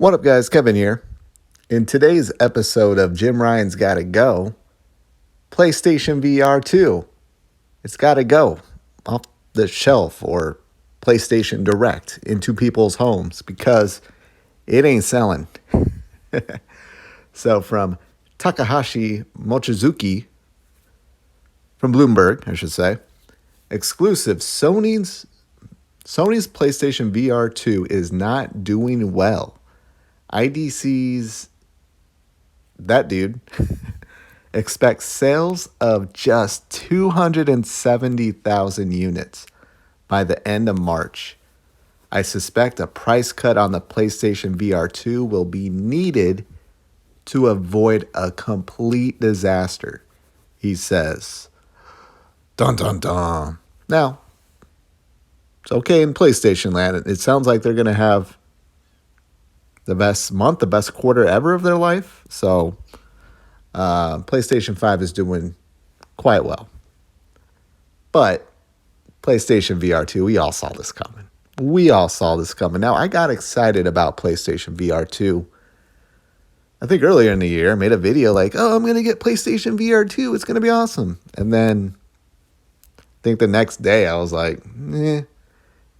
What up, guys? Kevin here. In today's episode of Jim Ryan's Gotta Go, PlayStation VR 2. It's gotta go off the shelf or PlayStation Direct into people's homes because it ain't selling. So, from Takahashi Mochizuki, from Bloomberg, I should say, exclusive Sony's PlayStation VR 2 is not doing well. IDC's that dude expects sales of just 270,000 units by the end of March. I suspect a price cut on the PlayStation VR 2 will be needed to avoid a complete disaster, he says. Dun dun dun. Now, it's okay in PlayStation land. It sounds like they're going to have the best month, the best quarter ever of their life. So PlayStation 5 is doing quite well. But PlayStation VR 2, we all saw this coming. Now, I got excited about PlayStation VR 2. I think earlier in the year, I made a video like, oh, I'm going to get PlayStation VR 2. It's going to be awesome. And then I think the next day I was like, eh.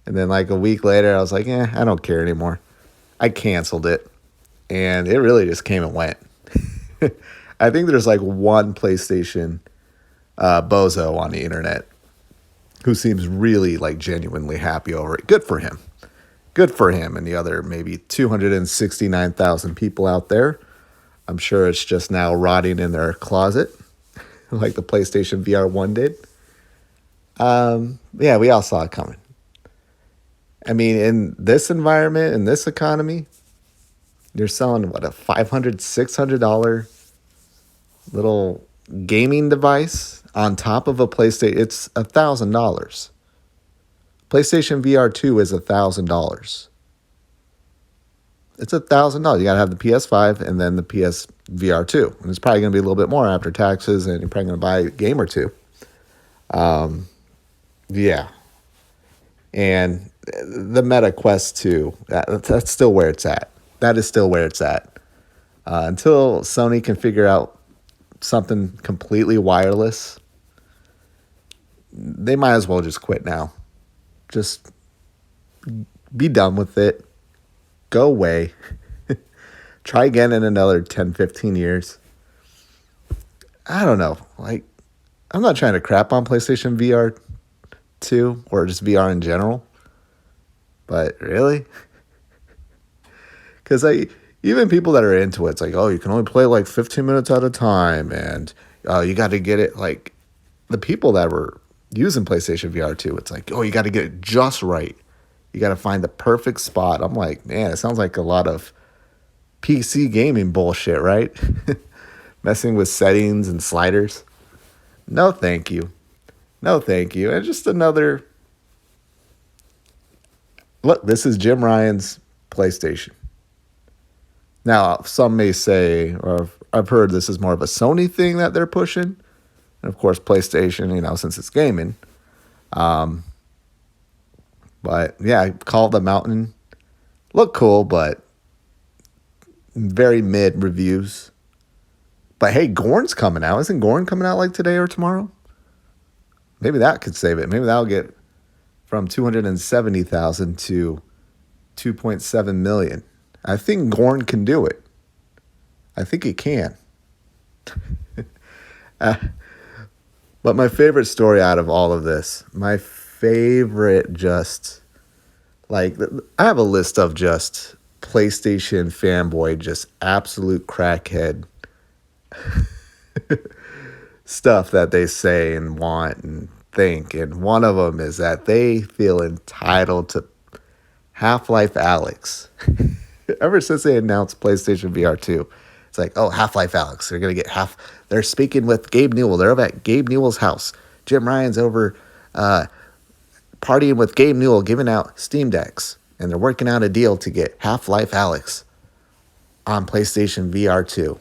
And then like a week later, I was like, I don't care anymore. I canceled it. And it really just came and went. I think there's like one PlayStation bozo on the internet who seems really like genuinely happy over it. Good for him. And the other maybe 269,000 people out there, I'm sure it's just now rotting in their closet like the PlayStation VR 1 did. Yeah, we all saw it coming. I mean, in this environment, in this economy, you're selling, what, a $500, $600 little gaming device on top of a PlayStation. It's $1,000. PlayStation VR 2 is $1,000. It's $1,000. You got to have the PS5 and then the PSVR 2. And it's probably going to be a little bit more after taxes, and you're probably going to buy a game or two. Yeah. And the Meta Quest 2, that's still where it's at. That is still where it's at. Until Sony can figure out something completely wireless, they might as well just quit now. Just be done with it. Go away. Try again in another 10, 15 years. I don't know. Like, I'm not trying to crap on PlayStation VR 2 or just VR in general. But really? Because even people that are into it, it's like, oh, you can only play like 15 minutes at a time. And you got to get it like the people that were using PlayStation VR 2. It's like, oh, you got to get it just right. You got to find the perfect spot. I'm like, man, it sounds like a lot of PC gaming bullshit, right? Messing with settings and sliders. No, thank you. And just another... Look, this is Jim Ryan's PlayStation. Now, some may say, or I've heard this is more of a Sony thing that they're pushing. And of course, PlayStation, since it's gaming. But yeah, Call of the Mountain. Look cool, but very mid reviews. But hey, Gorn's coming out. Isn't Gorn coming out like today or tomorrow? Maybe that could save it. Maybe that'll get from 270,000 to 2.7 million. I think Gorn can do it. I think he can. But my favorite story out of all of this, I have a list of just PlayStation fanboy, just absolute crackhead stuff that they say and want and think. And one of them is that they feel entitled to Half-Life Alyx. Ever since they announced PlayStation VR 2, it's like, oh, Half-Life Alyx. They're going to get They're speaking with Gabe Newell. They're over at Gabe Newell's house. Jim Ryan's over partying with Gabe Newell, giving out Steam Decks. And they're working out a deal to get Half-Life Alyx on PlayStation VR 2.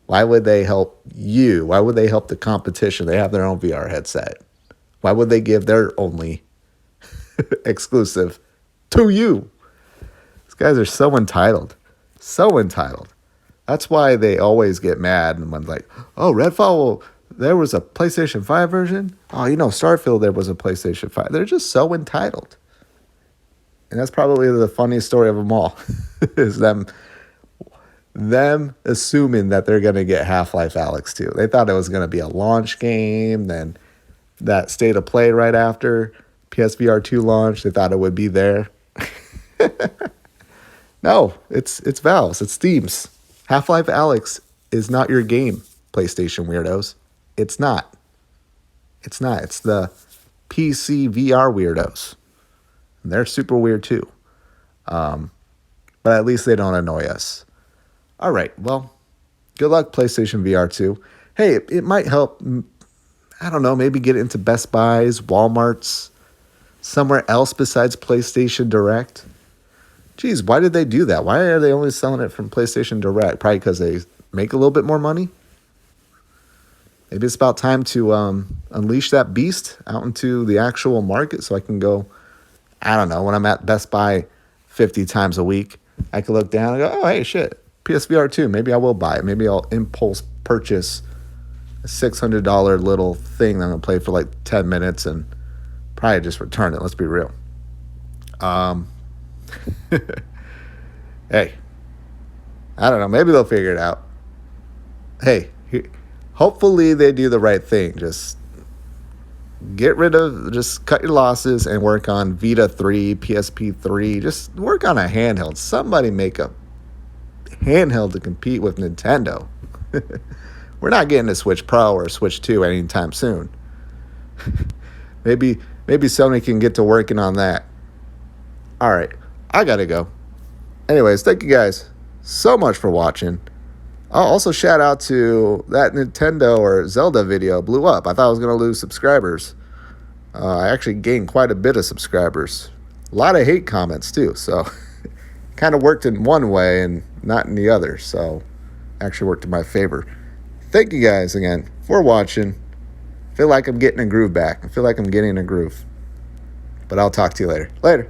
Why would they help you? Why would they help the competition? They have their own VR headset. Why would they give their only exclusive to you? guys are so entitled. So entitled. That's why they always get mad and when like, oh, Redfall, there was a PlayStation 5 version. Oh, Starfield, there was a PlayStation 5. They're just so entitled. And that's probably the funniest story of them all, is them assuming that they're going to get Half-Life Alyx 2. They thought it was going to be a launch game, then that state of play right after PSVR 2 launch. They thought it would be there. No, it's Valve's. It's Steam's. Half-Life Alyx is not your game, PlayStation weirdos. It's not. It's not. It's the PC VR weirdos. And they're super weird too. But at least they don't annoy us. All right, well, good luck, PlayStation VR 2. Hey, it might help, I don't know, maybe get it into Best Buys, Walmarts, somewhere else besides PlayStation Direct. Geez, why did they do that? Why are they only selling it from PlayStation Direct? Probably because they make a little bit more money. Maybe it's about time to unleash that beast out into the actual market so I can go, I don't know, when I'm at Best Buy 50 times a week, I can look down and go, oh, hey, shit, PSVR 2. Maybe I will buy it. Maybe I'll impulse purchase a $600 little thing that I'm going to play for like 10 minutes and probably just return it. Let's be real. Hey, I don't know. Maybe they'll figure it out. Hey, hopefully they do the right thing. Just cut your losses and work on Vita 3, PSP 3. Just work on a handheld. Somebody make a handheld to compete with Nintendo. We're not getting a Switch Pro or a Switch 2 anytime soon. Maybe Sony can get to working on that. All right, I gotta go. Anyways, thank you guys so much for watching. I'll also shout out to that Nintendo or Zelda video blew up. I thought I was going to lose subscribers. I actually gained quite a bit of subscribers. A lot of hate comments too. So kind of worked in one way and not in the other. So actually worked in my favor. Thank you guys again for watching. I feel like I'm getting a groove back. I feel like I'm getting a groove. But I'll talk to you later. Later.